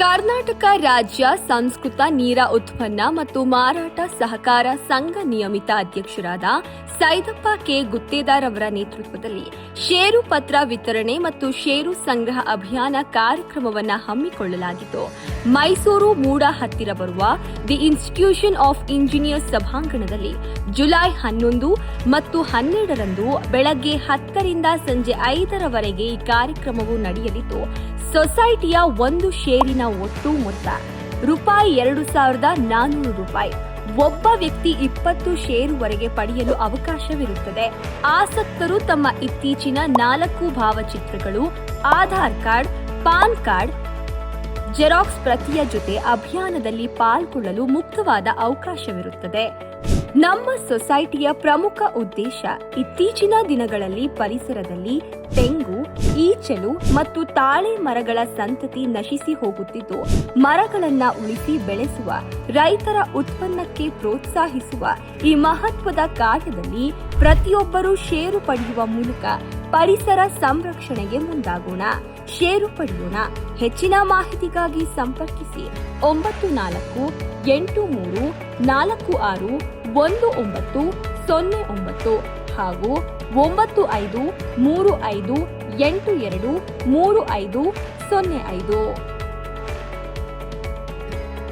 ಕರ್ನಾಟಕ ರಾಜ್ಯ ಸಂಸ್ಕೃತ ನೀರ ಉತ್ಪನ್ನ ಮತ್ತು ಮಾರಾಟ ಸಹಕಾರ ಸಂಘ ನಿಯಮಿತ ಅಧ್ಯಕ್ಷರಾದ ಸೈದಪ್ಪ ಕೆ ಗುತ್ತೇದಾರ್ ಅವರ ನೇತೃತ್ವದಲ್ಲಿ ಷೇರು ಪತ್ರ ವಿತರಣೆ ಮತ್ತು ಷೇರು ಸಂಗ್ರಹ ಅಭಿಯಾನ ಕಾರ್ಯಕ್ರಮವನ್ನು ಹಮ್ಮಿಕೊಳ್ಳಲಾಗಿತ್ತು. ಮೈಸೂರು ಮೂಡ ಹತ್ತಿರ ಬರುವ ದಿ ಇನ್ಸ್ಟಿಟ್ಯೂಷನ್ ಆಫ್ ಇಂಜಿನಿಯರ್ಸ್ ಸಭಾಂಗಣದಲ್ಲಿ ಜುಲೈ 11 ಮತ್ತು 12ರಂದು ಬೆಳಗ್ಗೆ 10 ರಿಂದ ಸಂಜೆ 5ರವರೆಗೆ ಈ ಕಾರ್ಯಕ್ರಮವು ನಡೆಯಲಿದ್ದು, ಸೊಸೈಟಿಯ ಒಂದು ಷೇರಿನ ಒಟ್ಟು ಮೊತ್ತ ರೂಪಾಯಿ 2,400. ಒಬ್ಬ ವ್ಯಕ್ತಿ 20 ಷೇರುವರೆಗೆ ಪಡೆಯಲು ಅವಕಾಶವಿರುತ್ತದೆ. ಆಸಕ್ತರು ತಮ್ಮ ಇತ್ತೀಚಿನ 4 ಭಾವಚಿತ್ರಗಳು, Aadhaar card, PAN card, xerox ಪ್ರತಿಯ ಜೊತೆ ಅಭಿಯಾನದಲ್ಲಿ ಪಾಲ್ಗೊಳ್ಳಲು ಮುಕ್ತವಾದ ಅವಕಾಶವಿರುತ್ತದೆ. ನಮ್ಮ ಸೊಸೈಟಿಯ ಪ್ರಮುಖ ಉದ್ದೇಶ ಇತ್ತೀಚಿನ ದಿನಗಳಲ್ಲಿ ಪರಿಸರದಲ್ಲಿ ತೆಂಗು, ಈಚಲು ಮತ್ತು ತಾಳೆ ಮರಗಳ ಸಂತತಿ ನಶಿಸಿ ಹೋಗುತ್ತಿದ್ದು, ಮರಗಳನ್ನು ಉಳಿಸಿ ಬೆಳೆಸುವ ರೈತರ ಉತ್ಪನ್ನಕ್ಕೆ ಪ್ರೋತ್ಸಾಹಿಸುವ ಈ ಮಹತ್ವದ ಕಾರ್ಯದಲ್ಲಿ ಪ್ರತಿಯೊಬ್ಬರೂ ಷೇರು ಪಡೆಯುವ ಮೂಲಕ ಪರಿಸರ ಸಂರಕ್ಷಣೆಗೆ ಮುಂದಾಗೋಣ. ಷೇರು ಪಡೆಯೋಣ. ಹೆಚ್ಚಿನ ಮಾಹಿತಿಗಾಗಿ ಸಂಪರ್ಕಿಸಿ 9443461909 ಹಾಗೂ 9535823505.